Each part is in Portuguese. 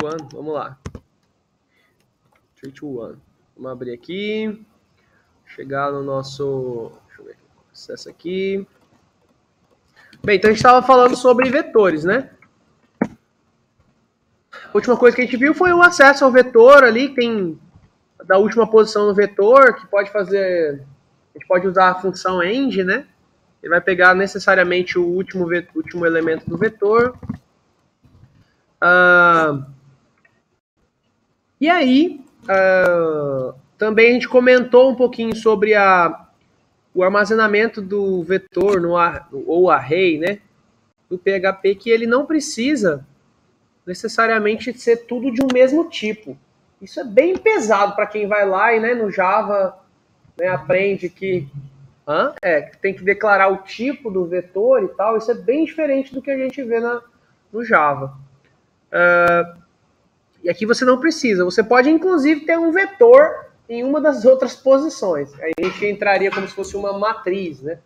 2, 1. Vamos lá. 3, 2, 1. Vamos abrir aqui. Chegar no nosso... Deixa eu ver aqui. Acesso aqui. Bem, então a gente estava falando sobre vetores, né? A última coisa que a gente viu foi o acesso ao vetor ali, que tem da última posição no vetor, que pode fazer... A gente pode usar a função end, né? Ele vai pegar necessariamente o último elemento do vetor. E aí, também a gente comentou um pouquinho sobre o armazenamento do vetor ou array, né, do PHP, que ele não precisa necessariamente ser tudo de um mesmo tipo. Isso é bem pesado para quem vai lá e, né, no Java, né, aprende que tem que declarar o tipo do vetor e tal. Isso é bem diferente do que a gente vê no Java. E aqui você não precisa. Você pode, inclusive, ter um vetor em uma das outras posições. Aí a gente entraria como se fosse uma matriz, né?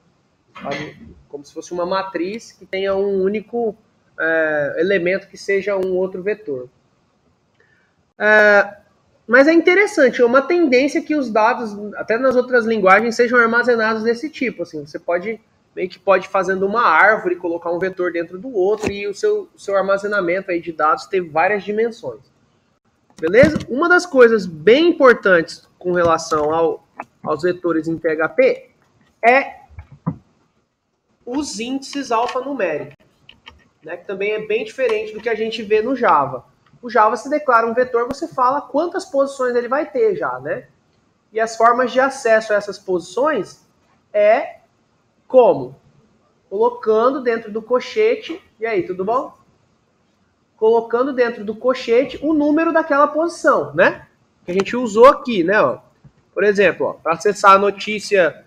Como se fosse uma matriz que tenha um único elemento que seja um outro vetor. Mas é interessante, é uma tendência que os dados, até nas outras linguagens, sejam armazenados desse tipo. Assim, você meio que pode fazendo uma árvore, colocar um vetor dentro do outro e o seu armazenamento aí de dados ter várias dimensões. Beleza? Uma das coisas bem importantes com relação aos vetores em PHP é os índices alfanuméricos, né, que também é bem diferente do que a gente vê no Java. O Java, se declara um vetor, você fala quantas posições ele vai ter já, né? E as formas de acesso a essas posições é como? Colocando dentro do colchete, e aí, tudo bom? Colocando dentro do colchete o número daquela posição, né? Que a gente usou aqui, né? Ó. Por exemplo, para acessar a notícia,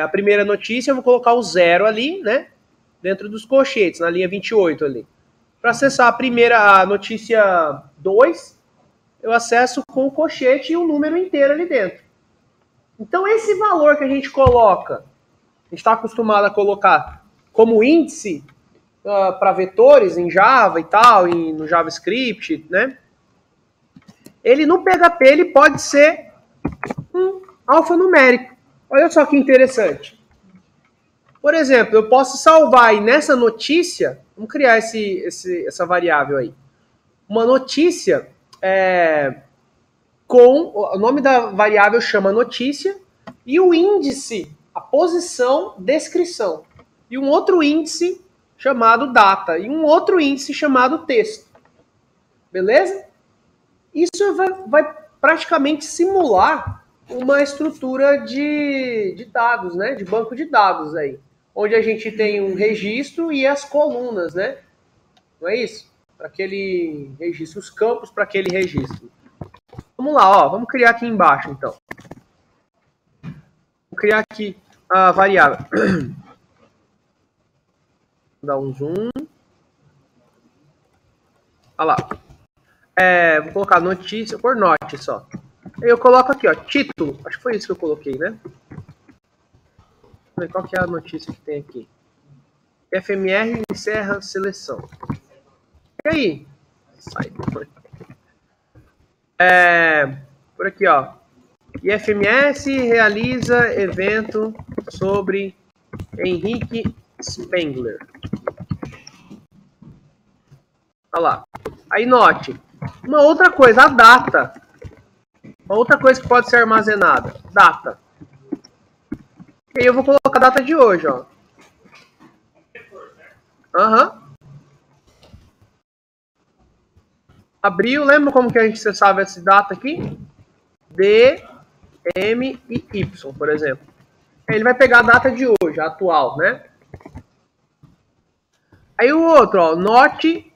a primeira notícia, eu vou colocar o 0 ali, né? Dentro dos colchetes, na linha 28 ali. Para acessar a notícia 2, eu acesso com o colchete e o número inteiro ali dentro. Então, esse valor que a gente coloca, a gente está acostumado a colocar como índice para vetores em Java e tal, no JavaScript, né? Ele no PHP ele pode ser um alfanumérico. Olha só que interessante. Por exemplo, eu posso salvar aí nessa notícia, vamos criar essa variável aí. Uma notícia com o nome da variável chama notícia e o índice, a posição, descrição. E um outro índice chamado data e um outro índice chamado texto. Beleza? Isso vai praticamente simular uma estrutura de dados, né? De banco de dados aí. Onde a gente tem um registro e as colunas, né? Não é isso? Para aquele registro, os campos para aquele registro. Vamos lá, ó. Vamos criar aqui embaixo, então. Vou criar aqui a variável. Vou dar um zoom. Olha lá. Vou colocar notícia, por note só. Aí eu coloco aqui, ó, título. Acho que foi isso que eu coloquei, né? Vamos ver qual que é a notícia que tem aqui. FMR encerra seleção. E aí? Sai. Por aqui, ó. IFMS realiza evento sobre Henrique Spengler. Olha lá. Aí note. Uma outra coisa, a data. Uma outra coisa que pode ser armazenada. Data. E aí eu vou colocar a data de hoje, ó. Abril, lembra como que a gente acessava essa data aqui? D, M e Y, por exemplo. Ele vai pegar a data de hoje, a atual, né? Aí o outro, ó, note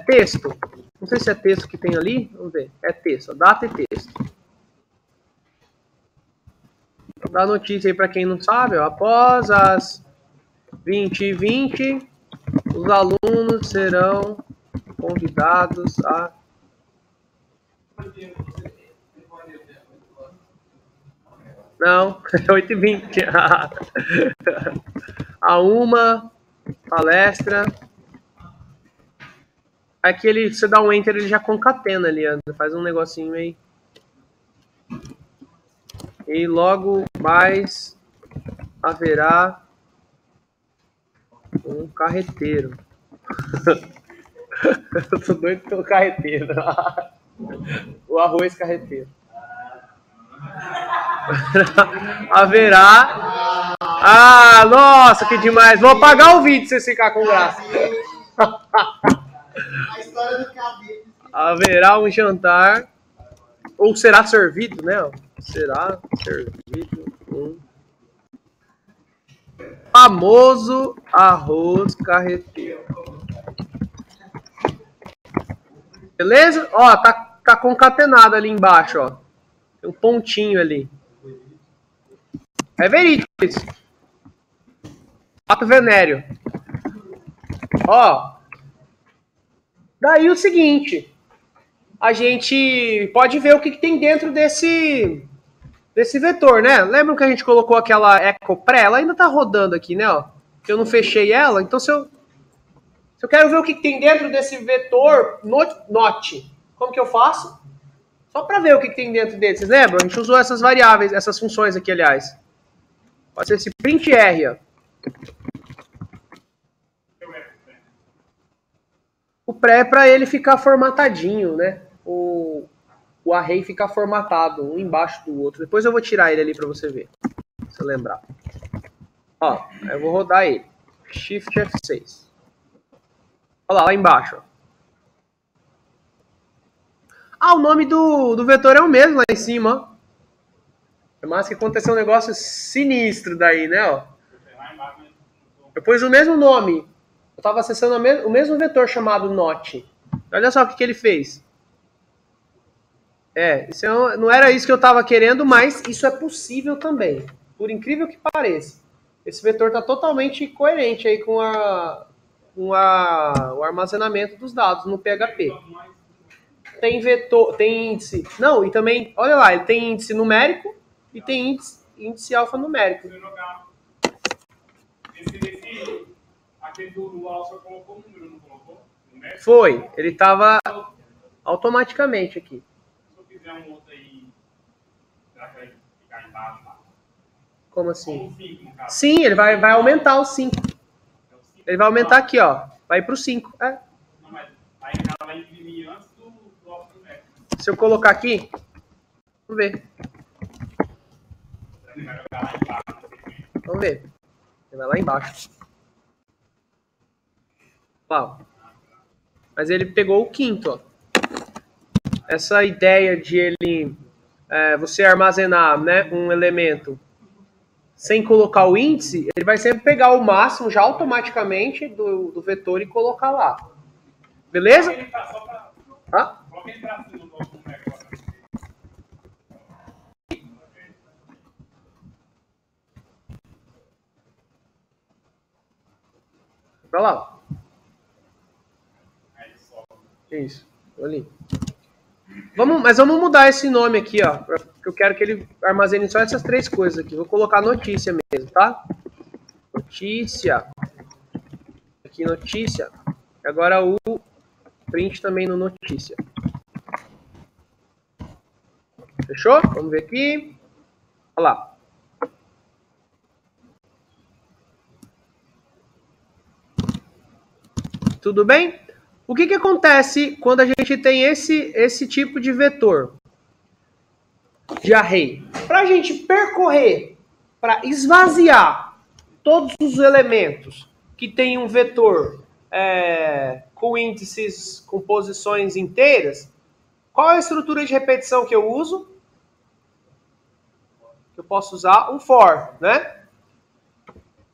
texto. Não sei se é texto que tem ali. Vamos ver. É texto, ó, data e texto. Vou dar notícia aí para quem não sabe. Ó, após as 20h20, os alunos serão convidados a... Não, é 8h20. A uma palestra Aqui você dá um enter, ele já concatena ali, faz um negocinho aí. E logo mais haverá um carreteiro. Eu tô doido pelo carreteiro. O arroz carreteiro. Haverá. Ah, nossa, que demais. Vou apagar o vídeo se você ficar com graça. A história do cabelo. Haverá um jantar. Ou será servido, né? Será servido um famoso arroz carreteiro. Beleza? Ó, tá concatenado ali embaixo, ó. Tem um pontinho ali. É verídico isso. Fato venéreo. Ó. Daí o seguinte. A gente pode ver o que tem dentro desse vetor, né? Lembram que a gente colocou aquela echo pré? Ela ainda tá rodando aqui, né? Ó. Que eu não fechei ela. Então, se eu quero ver o que tem dentro desse vetor not, como que eu faço? Só para ver o que tem dentro dele. Vocês lembram? A gente usou essas variáveis, essas funções aqui, aliás. Pode ser esse print R, ó. O pré é para ele ficar formatadinho, né? O array ficar formatado, um embaixo do outro. Depois eu vou tirar ele ali para você ver. Se você lembrar. Ó, eu vou rodar ele. Shift F6. Olha lá embaixo, ó. Ah, o nome do vetor é o mesmo lá em cima, ó. Mas que aconteceu um negócio sinistro daí, né, ó. Eu pus o mesmo nome. Eu estava acessando o mesmo vetor chamado not. Olha só o que ele fez. Isso não era isso que eu estava querendo, mas isso é possível também. Por incrível que pareça. Esse vetor está totalmente coerente aí com o armazenamento dos dados no PHP. Tem vetor, tem índice. Não, e também, olha lá, ele tem índice numérico e tem índice alfanumérico. Aquele do Alça colocou o número, não colocou? Foi, ele estava automaticamente aqui. Se eu fizer um outro aí, será que vai ficar embaixo lá? Como assim? Como 5, no caso. Sim, ele vai aumentar o 5. Ele vai aumentar aqui, ó. Vai pro 5. É. Não, mas aí ela vai imprimir antes do alfanumérico. Se eu colocar aqui, vamos ver. Ele vai jogar lá embaixo. Vamos ver. Ele vai lá embaixo. Ó. Mas ele pegou o quinto, ó. Essa ideia de ele você armazenar, né, um elemento sem colocar o índice, ele vai sempre pegar o máximo já automaticamente do vetor e colocar lá. Beleza? Hã? Vai lá. Isso. Ali. Mas vamos mudar esse nome aqui, ó. Porque eu quero que ele armazene só essas três coisas aqui. Vou colocar notícia mesmo, tá? Notícia. Aqui, notícia. Agora o print também no notícia. Fechou? Vamos ver aqui. Olha lá. Tudo bem? O que acontece quando a gente tem esse tipo de vetor de array? Para a gente percorrer, para esvaziar todos os elementos que tem um vetor com índices, com posições inteiras, qual é a estrutura de repetição que eu uso? Eu posso usar um for, né?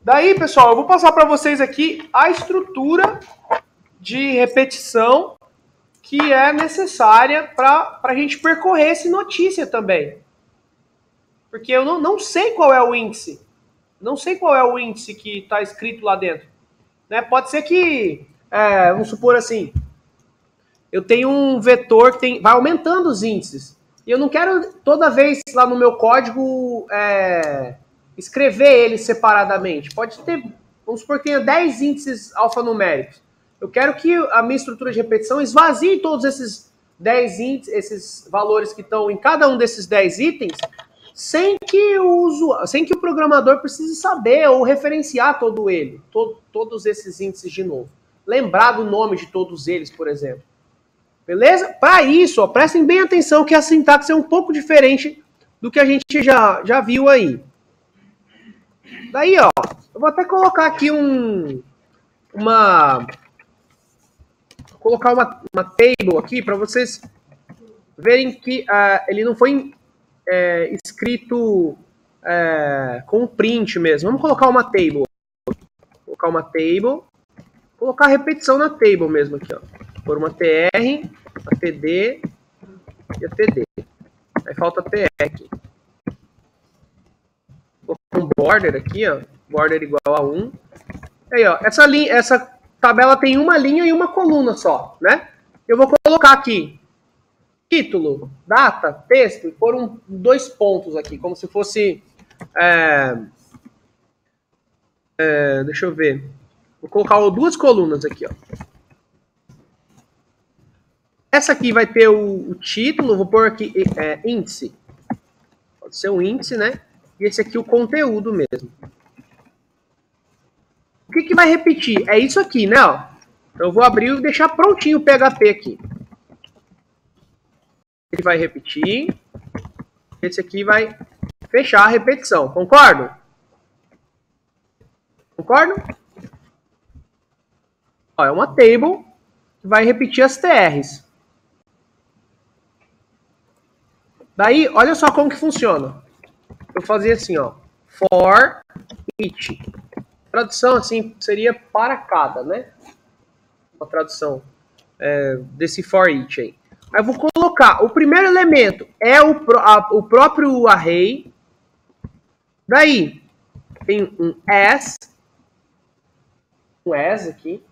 Daí, pessoal, eu vou passar para vocês aqui a estrutura de repetição que é necessária para a gente percorrer esse notícia também. Porque eu não sei qual é o índice. Não sei qual é o índice que está escrito lá dentro. Né? Pode ser que, vamos supor assim, eu tenho um vetor que vai aumentando os índices. E eu não quero toda vez lá no meu código escrever eles separadamente. Pode ter, vamos supor que tenha 10 índices alfanuméricos. Eu quero que a minha estrutura de repetição esvazie todos esses 10 índices, esses valores que estão em cada um desses 10 itens, sem que o programador precise saber ou referenciar todos esses índices de novo. Lembrar do nome de todos eles, por exemplo. Beleza? Para isso, ó, prestem bem atenção que a sintaxe é um pouco diferente do que a gente já viu aí. Daí, ó, eu vou até colocar aqui colocar uma table aqui para vocês verem que ele não foi escrito com print mesmo. Vamos colocar uma table. Colocar a repetição na table mesmo aqui, ó. Por uma TR, a TD e a TD. Aí falta a TR aqui. Vou colocar um border aqui, ó. Border igual a 1. Aí, ó, essa tabela tem uma linha e uma coluna só, né? Eu vou colocar aqui título, data, texto e pôr 2 pontos aqui, como se fosse... deixa eu ver. Vou colocar 2 colunas aqui, ó. Essa aqui vai ter o título, vou pôr aqui índice. Pode ser um índice, né? E esse aqui o conteúdo mesmo. O que vai repetir? É isso aqui, né? Ó. Então eu vou abrir e deixar prontinho o PHP aqui. Ele vai repetir. Esse aqui vai fechar a repetição. Concordam? Concordam? Ó, é uma table que vai repetir as TRs. Daí, olha só como que funciona. Eu fazia assim, ó. For each. Tradução, assim, seria para cada, né? Uma tradução desse for each aí. Aí eu vou colocar, o primeiro elemento é o próprio array. Daí, tem um as aqui.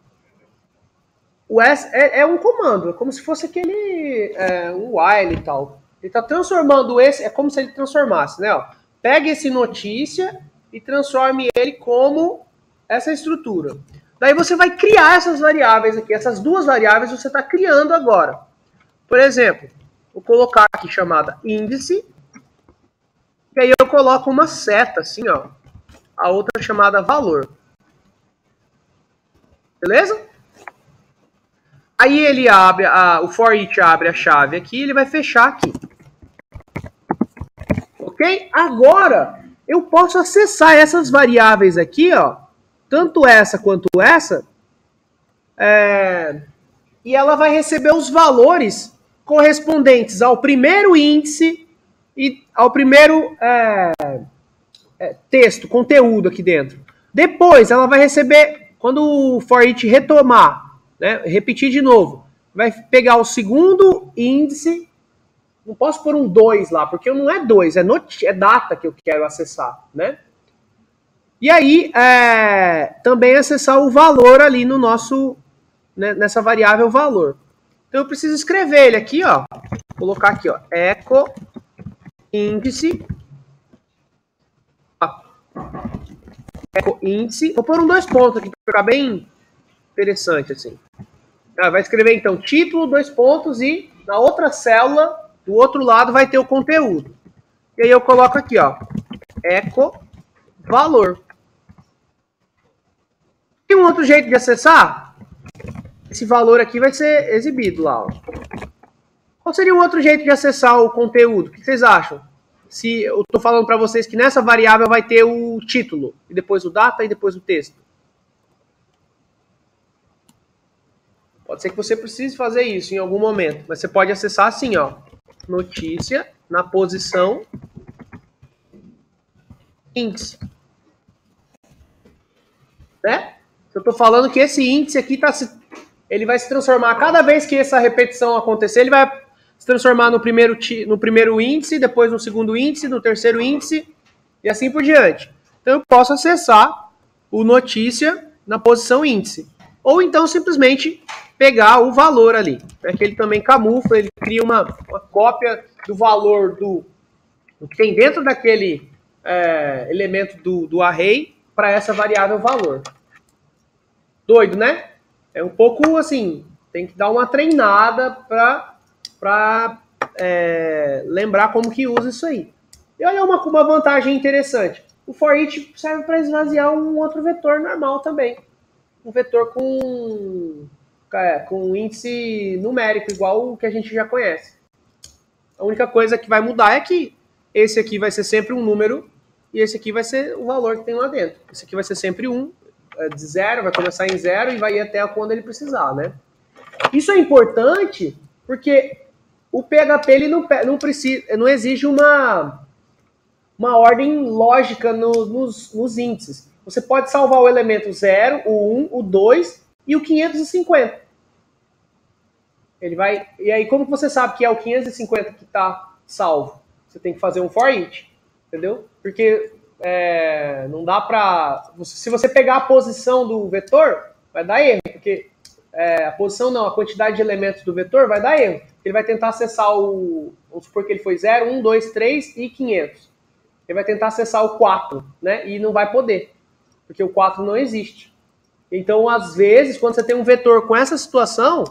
O as é um comando, é como se fosse aquele, um while e tal. Ele está transformando esse, é como se ele transformasse, né? Ó, pega esse notícia e transforme ele como essa estrutura. Daí você vai criar essas variáveis aqui, essas 2 variáveis você está criando agora. Por exemplo, vou colocar aqui chamada índice, e aí eu coloco uma seta, assim, ó, a outra chamada valor. Beleza? Aí ele abre, o for each abre a chave aqui, ele vai fechar aqui. Ok? Agora, eu posso acessar essas variáveis aqui, ó, tanto essa quanto essa, e ela vai receber os valores correspondentes ao primeiro índice e ao primeiro texto, conteúdo aqui dentro. Depois, ela vai receber, quando o for each retomar, né, repetir de novo, vai pegar o segundo índice. Não posso pôr um 2 lá, porque não é 2, é data que eu quero acessar, né? E aí, também acessar o valor ali no nosso, né, nessa variável valor. Então, eu preciso escrever ele aqui, ó. Vou colocar aqui, ó, echo índice. Echo índice. Vou pôr 2 pontos aqui, para ficar bem interessante, assim. Vai escrever, então, título, 2 pontos, e na outra célula, do outro lado, vai ter o conteúdo. E aí eu coloco aqui, ó, echo valor. Tem um outro jeito de acessar? Esse valor aqui vai ser exibido lá, ó. Qual seria um outro jeito de acessar o conteúdo? O que vocês acham? Se eu estou falando para vocês que nessa variável vai ter o título, e depois o data, e depois o texto. Pode ser que você precise fazer isso em algum momento, mas você pode acessar assim, ó. Notícia na posição índice. Né? Eu estou falando que esse índice aqui ele vai se transformar, cada vez que essa repetição acontecer, ele vai se transformar no primeiro índice, depois no segundo índice, no terceiro índice, e assim por diante. Então eu posso acessar o notícia na posição índice. Ou então simplesmente pegar o valor ali. É que ele também camufla, ele cria uma cópia do valor do que tem dentro daquele elemento do array para essa variável valor. Doido, né? É um pouco assim, tem que dar uma treinada para lembrar como que usa isso aí. E olha uma vantagem interessante. O for each serve para esvaziar um outro vetor normal também. Um vetor com índice numérico, igual o que a gente já conhece. A única coisa que vai mudar é que esse aqui vai ser sempre um número e esse aqui vai ser o valor que tem lá dentro. Esse aqui vai ser sempre de 0, vai começar em 0 e vai ir até quando ele precisar, né? Isso é importante porque o PHP ele não exige uma ordem lógica nos índices. Você pode salvar o elemento 0, o 1, o 2 e o 550. Ele vai. E aí, como você sabe que é o 550 que está salvo? Você tem que fazer um for each, entendeu? Porque não dá para. Se você pegar a posição do vetor, vai dar erro, porque a posição não, a quantidade de elementos do vetor vai dar erro. Ele vai tentar acessar vamos supor que ele foi 0, 1, 2, 3 e 500. Ele vai tentar acessar o 4, né? E não vai poder, porque o 4 não existe. Então, às vezes, quando você tem um vetor com essa situação,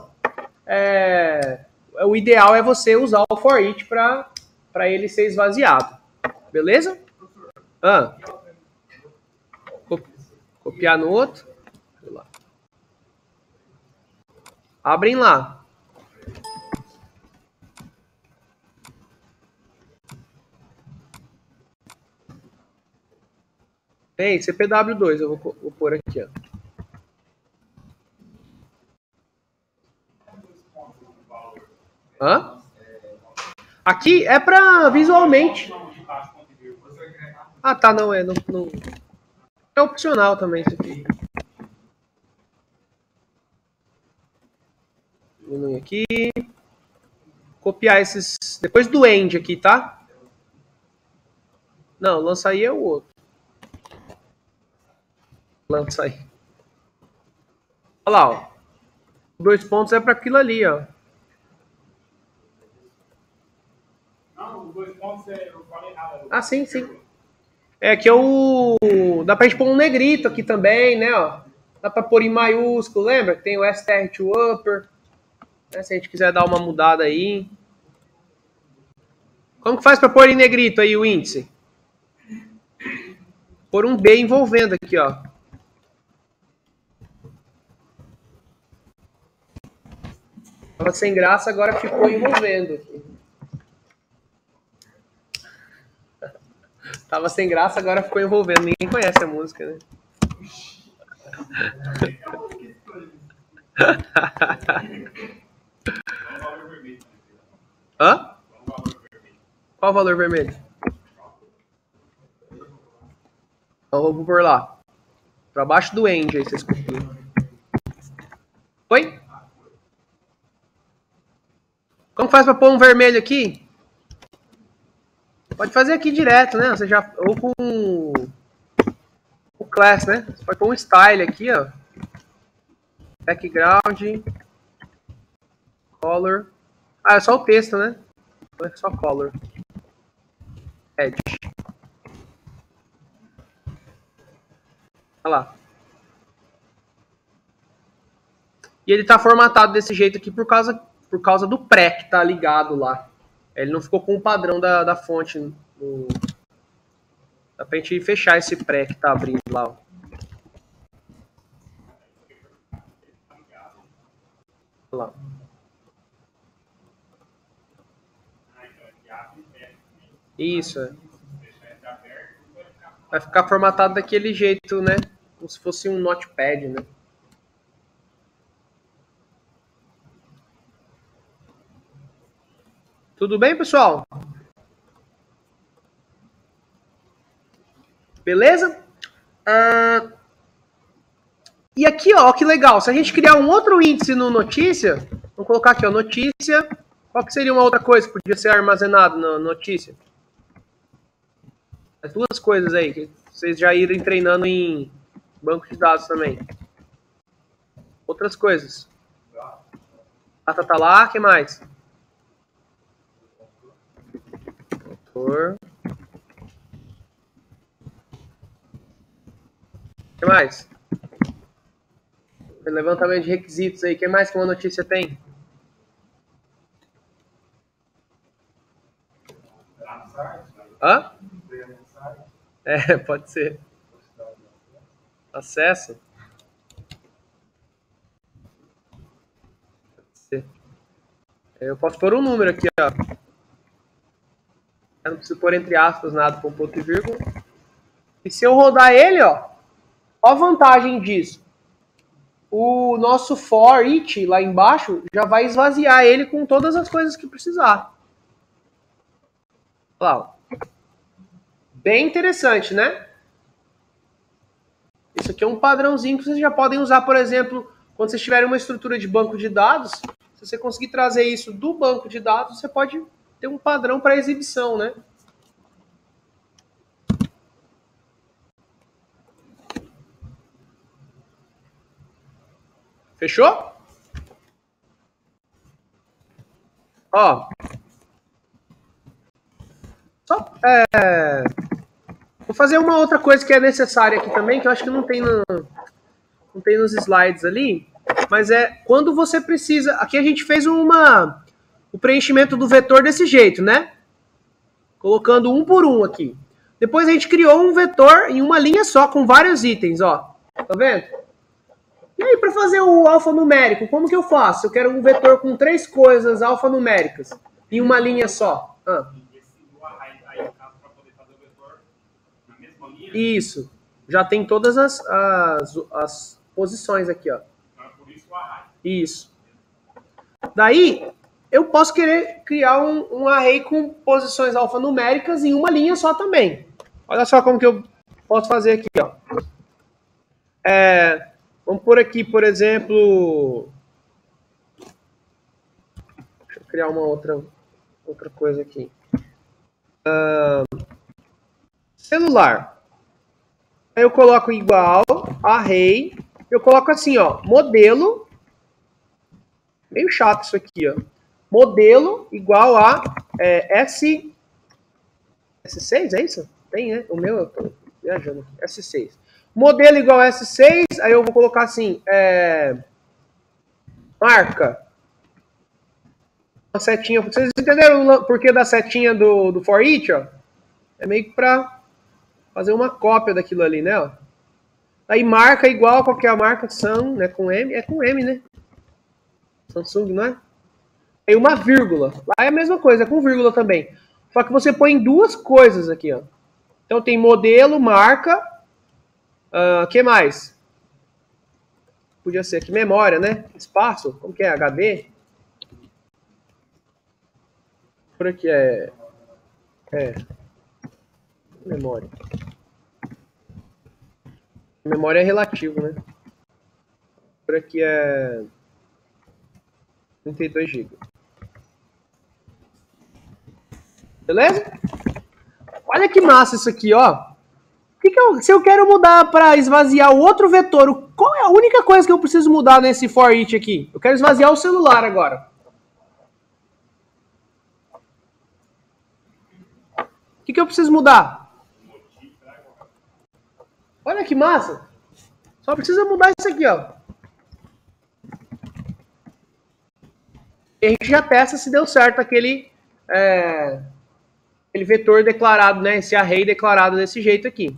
o ideal é você usar o for each para ele ser esvaziado. Beleza? Copiar no outro. Abrem lá. Ei, CPW2, eu vou pôr aqui, ó. Aqui é para visualmente. Ah, tá, não é. Não, é opcional também isso aqui. Diminuir aqui. Copiar esses. Depois do end aqui, tá? Não, lança aí é o outro. Lança aí. Olha lá, ó. 2 pontos é para aquilo ali, ó. Não, os 2 pontos eu falei nada. Ah, sim. É que dá pra gente pôr um negrito aqui também, né, ó. Dá pra pôr em maiúsculo, lembra? Tem o str to upper. Né, se a gente quiser dar uma mudada aí. Como que faz pra pôr em negrito aí o índice? Pôr um B envolvendo aqui, ó. Tava sem graça, agora ficou envolvendo. Tava sem graça, agora ficou envolvendo. Ninguém conhece a música, né? Hã? Qual o valor vermelho? Então vou por lá. Pra baixo do end aí, vocês copiam. Oi? Como faz pra pôr um vermelho aqui? Pode fazer aqui direto, né? Você já, ou com o class, né? Você pode pôr um style aqui, ó. Background. Color. Ah, é só o texto, né? Não é só color. Edge. Olha lá. E ele tá formatado desse jeito aqui por causa do pré que tá ligado lá. Ele não ficou com o padrão da fonte. Dá pra gente fechar esse pré que tá abrindo lá, ó. Olha lá. Isso, é. Vai ficar formatado daquele jeito, né? Como se fosse um notepad, né? Tudo bem, pessoal? Beleza? E aqui, ó, que legal. Se a gente criar um outro índice no notícia, vamos colocar aqui, ó, notícia. Qual que seria uma outra coisa que podia ser armazenado na notícia? As duas coisas aí, que vocês já irem treinando em banco de dados também. Outras coisas. Data tá lá, o que mais? Autor. O que mais? Levantamento de requisitos aí. Quem mais que uma notícia tem? Hã? É, pode ser. Acesso? Pode ser. Eu posso pôr um número aqui, ó. Eu não preciso pôr entre aspas nada com ponto e vírgula. E se eu rodar ele, ó a vantagem disso. O nosso for each lá embaixo já vai esvaziar ele com todas as coisas que precisar. Olha lá. Bem interessante, né? Isso aqui é um padrãozinho que vocês já podem usar, por exemplo, quando vocês tiverem uma estrutura de banco de dados. Se você conseguir trazer isso do banco de dados, você pode ter um padrão para exibição, né? Fechou? Ó. Só, vou fazer uma outra coisa que é necessária aqui também, que eu acho que não tem nos slides ali, mas é quando você precisa... Aqui a gente fez o preenchimento do vetor desse jeito, né? Colocando um por um aqui. Depois a gente criou um vetor em uma linha só, com vários itens, ó. Tá vendo? E aí, para fazer o alfanumérico, como que eu faço? Eu quero um vetor com 3 coisas alfanuméricas em uma linha só. Isso. Já tem todas as posições aqui, ó. Isso. Daí, eu posso querer criar um array com posições alfanuméricas em uma linha só também. Olha só como que eu posso fazer aqui, ó. Vamos por aqui, por exemplo... Deixa eu criar uma outra coisa aqui. Celular. Aí eu coloco igual, array, eu coloco assim, ó, modelo, meio chato isso aqui, ó, modelo igual a S6, é isso? Tem, né? O meu eu tô viajando aqui, S6. Modelo igual a S6, aí eu vou colocar assim, marca, uma setinha, vocês entenderam o porquê da setinha do for each, ó? É meio que pra fazer uma cópia daquilo ali, né? Ó. Aí marca igual, qual que é a marca? Sam, né? Com M. É com M, né? Samsung, não é? Aí uma vírgula. Lá é a mesma coisa, é com vírgula também. Só que você põe 2 coisas aqui, ó. Então tem modelo, marca. Que mais? Podia ser aqui memória, né? Espaço. Como que é? HD? Por aqui memória. Memória é relativo, né? Por aqui é 32 GB. Beleza? Olha que massa isso aqui, ó. Se eu quero mudar para esvaziar o outro vetor, qual é a única coisa que eu preciso mudar nesse for each aqui? Eu quero esvaziar o celular agora. O que eu preciso mudar? Olha que massa. Só precisa mudar isso aqui, ó. E a gente já testa se deu certo aquele vetor declarado, né? Esse array declarado desse jeito aqui.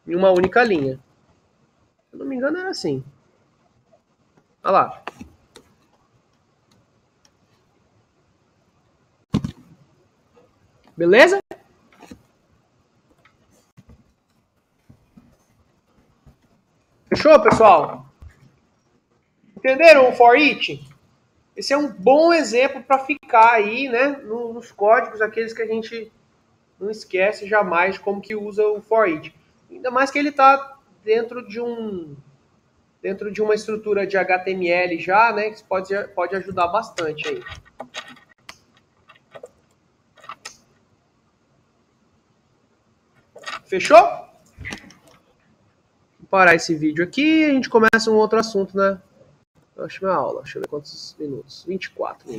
Em uma única linha. Se eu não me engano era assim. Olha lá. Beleza? Fechou, pessoal? Entenderam o for each? Esse é um bom exemplo para ficar aí, né, nos códigos, aqueles que a gente não esquece jamais de como que usa o for each. Ainda mais que ele está dentro de uma estrutura de HTML já, né, que pode ajudar bastante aí. Fechou? Vou parar esse vídeo aqui e a gente começa um outro assunto na próxima aula. Deixa eu ver quantos minutos. 24 minutos.